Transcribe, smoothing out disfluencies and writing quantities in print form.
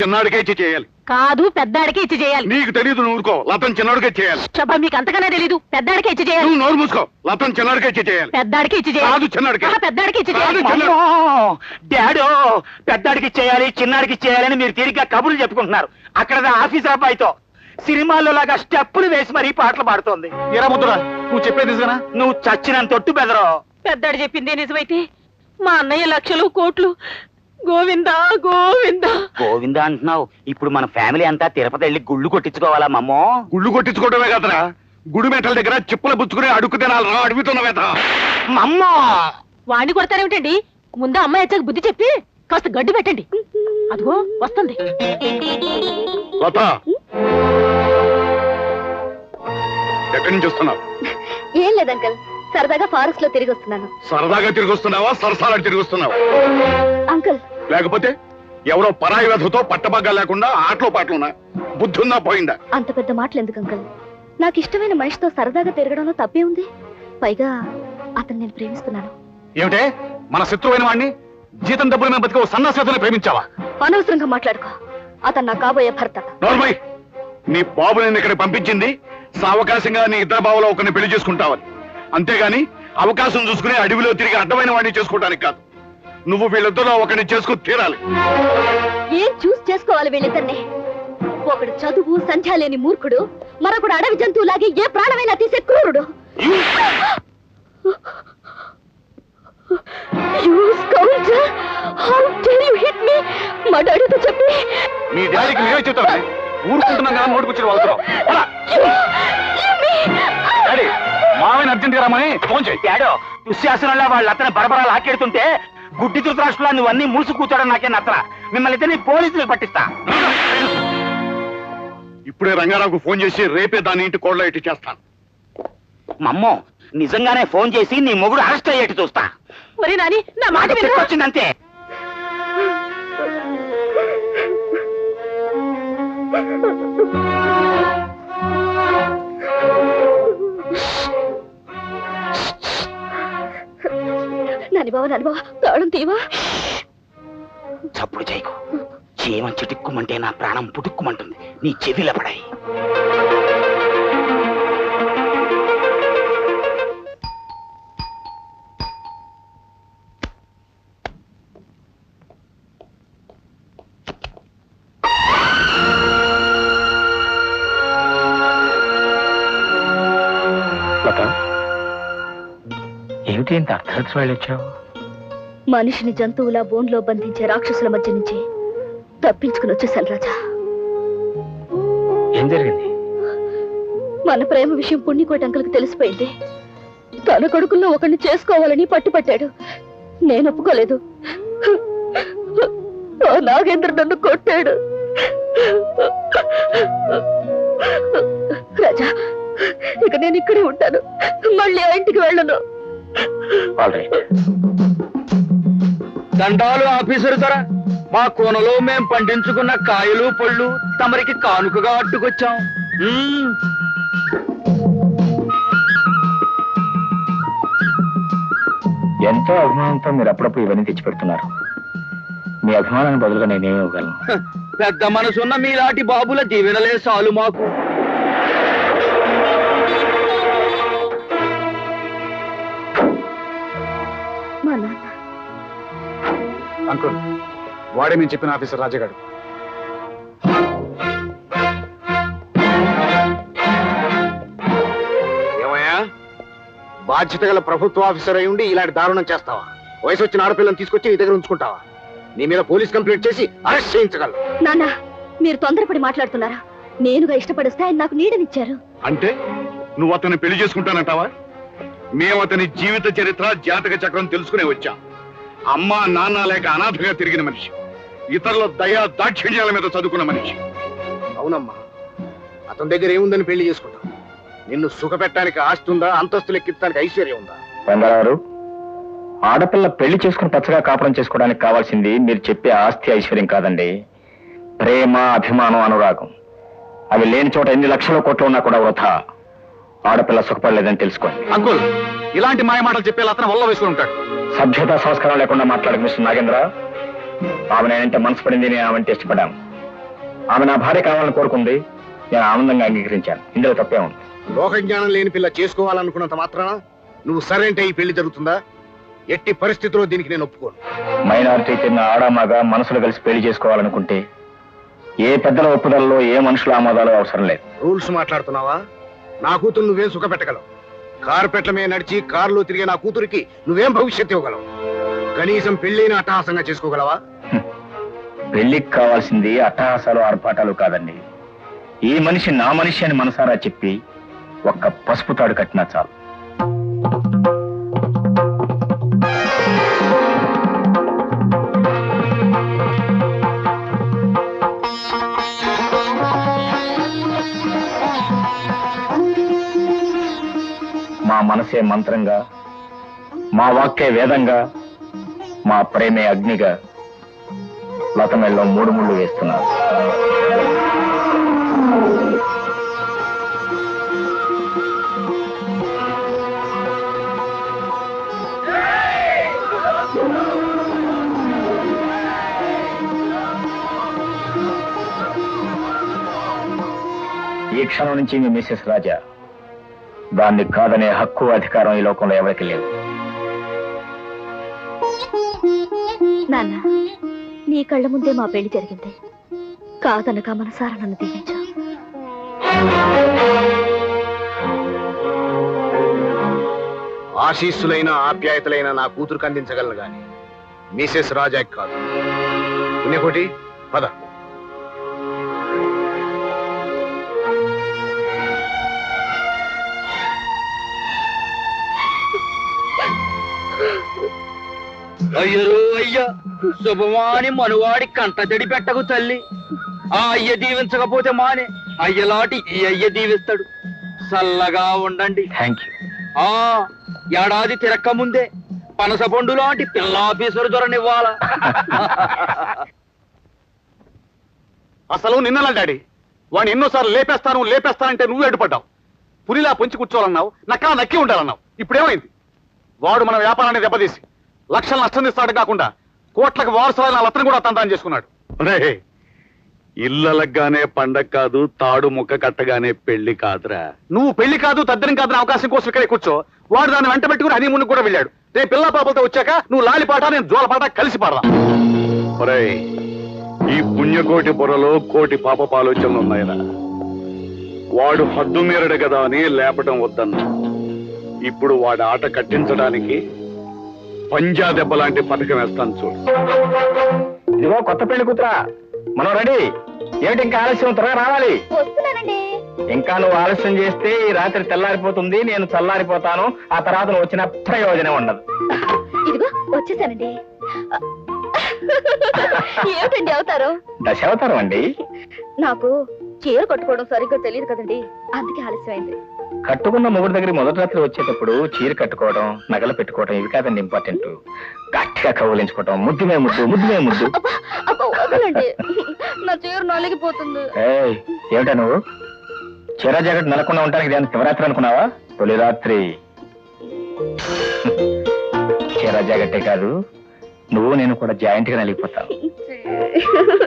చిన్నాడికే ఇచ్చి చేయాలి. కాదు, పెద్దాడికే ఇచ్చి చేయాలి. నీకు తెలియదు, నువ్వు ఊరుకో. లతం చిన్నాడికే చేయాలి. శబ్బా, మీకు అంతగానే తెలీదు. పెద్దాడికే ఇచ్చి చేయాలి. నువ్వు నోరు మూసుకో. లతం చిన్నాడికే ఇచ్చి చేయాలి. పెద్దాడికి ఇచ్చి చేయాలి. కాదు, చిన్నాడికే. పెద్దాడికి ఇచ్చి చేయాలి. డాడో, పెద్దాడికి చేయాలి, చిన్నాడికి చేయాలని మీరు తిరిగ్గా కబుర్లు చెప్పుకుంటున్నారు. అక్కడ ఆఫీసర్ అబ్బాయితో సినిమాల్లో లాగా స్టెప్పులు వేసి మరీ పాటలు పాడుతోంది. ఎరా ముద్దురా, నువ్వు చెప్పేది నిజమేనా? నువ్వు చచ్చినంత తొట్టు బెదరో. పెద్దాడు చెప్పిందే నిజమైతే మా అన్నయ్య లక్షలు కోట్లు గోవిందా గోవిందా గోవిందా అంటున్నావు. ఇప్పుడు మన ఫ్యామిలీ అంతా తిరుపతి వెళ్ళి గుళ్ళు కొట్టించుకోవాలా మమ్మో? గుళ్ళు కొట్టించుకోవడమే కదరా, గుడి మెట్టల దగ్గర చిప్పుల బుచ్చుకుని అడుగు తినాలి రా. అడుగుతున్నవేత మమ్మో. వాణ్ణి కొడతారేమిటండి? ముందు అమ్మాయి వచ్చాక బుద్ధి చెప్పి కాస్త గడ్డి పెట్టండి. అదిగో వస్తుంది. లత, ఎక్కడి నుంచి వస్తున్నావు? ఏం లేదు అంకల్, సరదాగా ఫారెస్ట్ లో తిరిగి వస్తున్నాను. సరదాగా తిరిగి వస్తున్నావా, సరసాలకు తిరిగి వస్తున్నావా? అంకల్, లేకపోతే ఎవరో పరాయి వ్యధతో పట్టబగ్గా లేకుండా ఆటలో పాటలున్నా బుద్ధి ఉందా పోయిందా? అంత పెద్ద మాటలు ఎందుకు అంకల్? నాకు ఇష్టమైన మనిషితో సరదాగా తిరగడంలో తప్పే ఉంది. పైగా అతను నేను ప్రేమిస్తున్నాను. ఏమిటే, మన శత్రువైన వాడిని జీతం డబ్బుల మీద బతికే సన్నాసేతని ప్రేమించావా? అనవసరంగా మాట్లాడుకో. అతను నా కాబోయే భర్త. నోర్మై, నీ బాబు నేను ఇక్కడ పంపించింది సావకాశంగా నీ ఇద్దరు బావులో ఒకరిని పెళ్లి చేసుకుంటావని. అంతేగాని అవకాశం చూసుకుని అడవిలో తిరిగి అడ్డమైన వాడిని చేసుకోవడానికి కాదు. నువ్వు వీళ్ళిద్దరూ ఒకరిని చేసుకుని తీరాలి. ఏం చూస్ చేసుకోవాలి వీళ్ళిద్దరిని? ఒకడు చదువు సంధ్య లేని మూర్ఖుడు, మరొకడు అడవి జంతువులాగే ఏ ప్రాణమైనా తీసే క్రూరుడు. మా డాడీతో చెప్పి నీ డాడీకి నేనే చెప్తాను. ఊరుకుంటున్నాం కదా, నోటుకొచ్చి వాళ్తున్నావు. మావైన అర్జెంట్ గా రమ్మని ఫోన్ చేయి. డాడో, దుశ్శాసనంలో వాళ్ళు అతను బరబరా లాకెడుతుంటే గుడ్డి ధృతరాష్ట్రంలో నువ్వన్నీ మూసి కూర్చోవడం నాకే నచ్చరా. మిమ్మల్ని ఇద్దరిని పోలీసులకు పట్టిస్తా. ఇప్పుడే రంగారావుకు ఫోన్ చేసి రేపే దాని ఇంటి కోళ్ళ ఇటు చేస్తాను. మమ్మో, నిజంగానే ఫోన్ చేసి నీ మొగుడు అరెస్ట్ అయ్యేట్టు చూస్తా. ఒరే నాని, నా మాట వచ్చిందంతే. నాని బావ, నాని బావ, తాళం తీవా. చప్పుడు చేయకు. చీమ చిటుక్కుమంటే నా ప్రాణం పుటుక్కుమంటుంది. నీ చెవిల పడాయి. ఏమిటి ఇంత అర్థరాత్రి వెళ్ళొచ్చావు? మనిషిని జంతువులా బోన్లో బంధించే రాక్షసుల మధ్య నుంచి తప్పించుకుని వచ్చేసాను రాజా. ఏం జరిగింది? మన ప్రేమ విషయం పుణ్యకోటి అంకులకు తెలిసిపోయింది. తన కొడుకుల్లో ఒకరిని చేసుకోవాలని పట్టుపట్టాడు. నేను ఒప్పుకోలేదు. నాగేంద్ర నన్ను కొట్టాడు. రాజా, ఇక నేను ఇక్కడే ఉంటాను. మళ్ళీ ఆ ఇంటికి వెళ్ళను. దండాలు ఆఫీసర్ ధర. మా కోనలో మేం పండించుకున్న కాయలు పళ్ళు తమరికి కానుకగా అడ్డుకొచ్చాం. ఎంతో అభిమానంతో మీరు అప్పుడప్పుడు ఇవన్నీ తెచ్చిపెడుతున్నారు. మీ అభిమానాన్ని బదులుగా నేనేమి ఇవ్వగలను? పెద్ద మనసున్న మీలాంటి బాబుల దీవెనలే చాలు మాకు. అంకుల్, వాడే మేము చెప్పిన ఆఫీసర్ రాజగాడు. ఏమయ్యా, బాధ్యత గల ప్రభుత్వ ఆఫీసర్ అయి ఉండి ఇలాంటి దారుణం చేస్తావా? వయసు వచ్చిన ఆడపిల్లని తీసుకొచ్చి నీ దగ్గర ఉంచుకుంటావా? నీ మీద పోలీస్ కంప్లైంట్ చేసి అరెస్ట్ చేయించగలరు. నాన్న, మీరు తొందరపడి మాట్లాడుతున్నారా? నేనుగా ఇష్టపడిస్తే ఆయన నాకు నీడనిచ్చారు. అంటే నువ్వు అతన్ని పెళ్లి చేసుకుంటానంటావా? మేము అతని జీవిత చరిత్ర జాతక చక్రం తెలుసుకునే వచ్చాం. అమ్మ నాన్న లేక అనాథగా తిరిగిన మనిషి, ఇతరుల దయా దాక్షిణ్యాల మీద చదువుకున్న మనిషి. అవునమ్మా, అతని దగ్గర ఏముందని పెళ్లి చేసుకుంటాం? నిన్ను సుఖపెట్టడానికి ఆస్తి ఉందా, అంతస్తులు ఎక్కించడానికి ఐశ్వర్యం ఉందా? రంగారావు, ఆడపిల్ల పెళ్లి చేసుకుని పచ్చగా కాపురం చేసుకోవడానికి కావాల్సింది మీరు చెప్పే ఆస్తి ఐశ్వర్యం కాదండి. ప్రేమ, అభిమానం, అనురాగం. అవి లేని చోట ఎన్ని లక్షల కోట్లు ఉన్నా కూడా వృథా. ఆడపిల్ల సుఖపడలేదని తెలుసుకోండి. అంకుల్, ఇలాంటి మాయ మాటలు చెప్పేలా అతను వల్ల వేసుకుని ఉంటాడు. సభ్యత సంస్కారం లేకుండా మాట్లాడకు మిస్టర్ నాగేంద్ర. ఆమె నేనంటే మనసు పడింది, నేను ఆమె ఇష్టపడ్డాను. ఆమె నా భార్య కావాలని కోరుకుంది, నేను ఆనందంగా అంగీకరించాను. ఇందులో తప్పే ఉంది. లోక జ్ఞానం లేని పిల్ల చేసుకోవాలనుకున్నంత మాత్రాన నువ్వు సరేంటే ఈ పెళ్లి జరుగుతుందా? ఎట్టి పరిస్థితుల్లో దీనికి నేను ఒప్పుకోను. మైనారిటీ తిన్న ఆడామగా మనసులు కలిసి పెళ్లి చేసుకోవాలనుకుంటే ఏ పెద్దల ఒప్పుదలలో ఏ మనుషుల ఆమోదాలు అవసరం లేదు. రూల్స్ మాట్లాడుతున్నావా? నా కూతురు నువ్వేం సుఖపెట్టగలవు? కార్పెట్ల మీద నడిచి కారులో తిరిగే నా కూతురికి నువ్వేం భవిష్యత్తు ఇవ్వగలవు? కనీసం పెళ్లిని అట్టహాసంగా చేసుకోగలవా? పెళ్లికి కావాల్సింది అట్టహాసాలు ఆర్పాటాలు కాదండి. ఈ మనిషి నా మనిషి అని మనసారా చెప్పి ఒక్క పసుపు తాడు కట్టినా చాలు. మా మనసే మంత్రంగా, మా వాక్యే వేదంగా, మా ప్రేమే అగ్నిగా లతమెల్లో 3 ముళ్ళు వేస్తున్నారు. ఈ క్షణం నుంచి మీ మిసెస్ రాజా, దాన్ని కాదనే హక్కు అధికారం ఈ లోకంలో ఎవరికి లేవు. నాన్న, నీ కళ్ళ ముందే మా పెళ్లి జరిగింది. కాదనక మనసారా నన్ను దీవించు. ఆశీస్సులైన ఆప్యాయతలైన నా కూతురుకు అందించగలను గాని మిసెస్ రాజాకి కాదు. పుణ్యకోటి పద. అయ్యరు అయ్యా, శుభమాని మనువాడి కంటదడి పెట్టకు తల్లి. ఆ అయ్య దీవించకపోతే మానే అయ్యలాంటి ఈ అయ్య దీవిస్తాడు. చల్లగా ఉండండి. Thank you. ఆ ఏడాది తిరక్క ముందే పనస పండు లాంటి పిల్లాఫీసరు దొరనివ్వాలా? అసలు నిన్నలా డాడీ వాడిని ఎన్నోసార్లు లేపేస్తానంటే నువ్వు అడ్డుపడ్డావు. పులిలా పొంచి కూర్చోవాలన్నావు, నక్కలా నక్కి ఉండాలన్నావు. ఇప్పుడేమైంది? వాడు మన వ్యాపారాన్ని దెబ్బతీసి లక్షలు నష్టం తీస్తాడు కాకుండా కోట్లకు వారసులైన అతను కూడా తందాన్ని చేసుకున్నాడు. ఇళ్ళలగానే పండగ కాదు, తాడు ముక్క కట్టగానే పెళ్లి కాదురా. నువ్వు పెళ్లి కాదు, తద్దరం కాదని అవకాశం కోసం ఇక్కడే కూర్చో. వాడు దాన్ని వెంట పెట్టుకుని హనీమూన్ కూడా వెళ్ళాడు. రేపు పిల్ల పాపలతో వచ్చాక నువ్వు లాలిపాట, నేను జోలపాట కలిసి పాడదాం. ఈ పుణ్యకోటి బుర్రలో కోటి పాపపు ఆలోచనలు ఉన్నాయిరా. వాడు హద్దు మీరడు కదా అని లేపటం వద్దన్నా. ఇప్పుడు వాడి ఆట కట్టించడానికి పంజా దెబ్బ లాంటి పథకం వేస్తాను చూడు. ఇదిగో కొత్త పెళ్లి కూతురా, మనం రెడీ. ఏమిటి ఇంకా ఆలస్యం? త్వరగా రావాలి. ఇంకా నువ్వు ఆలస్యం చేస్తే ఈ రాత్రి తెల్లారిపోతుంది, నేను చల్లారిపోతాను. ఆ తర్వాత నువ్వు వచ్చిన ప్రయోజనం ఉండదు. ఇదిగో వచ్చేసానండి. ఏమిటండి అవతారం? దశావతారం అండి. నాకు చీర కట్టుకోవడం సరిగ్గా తెలియదు కదండి, అందుకే ఆలస్యమైంది. కట్టుకున్న మొగుడు దగ్గర మొదటి రాత్రి వచ్చేటప్పుడు చీర కట్టుకోవడం, నగలు పెట్టుకోవడం ఇవి కాదండి ఇంపార్టెంట్. గట్టిగా కౌలించుకోవడం, ముద్దుమే ముద్దు. వదలండి, నా చీర నలిగిపోతుంది. ఏమిటా నువ్వు చీర జాకెట్ నలకుండా ఉండడానికి దాన్ని శివరాత్రి అనుకున్నావా? తొలి రాత్రి చీర జాకెట్టే కాదు, నువ్వు నేను కూడా జాయింట్ గా నలిగిపోతావు.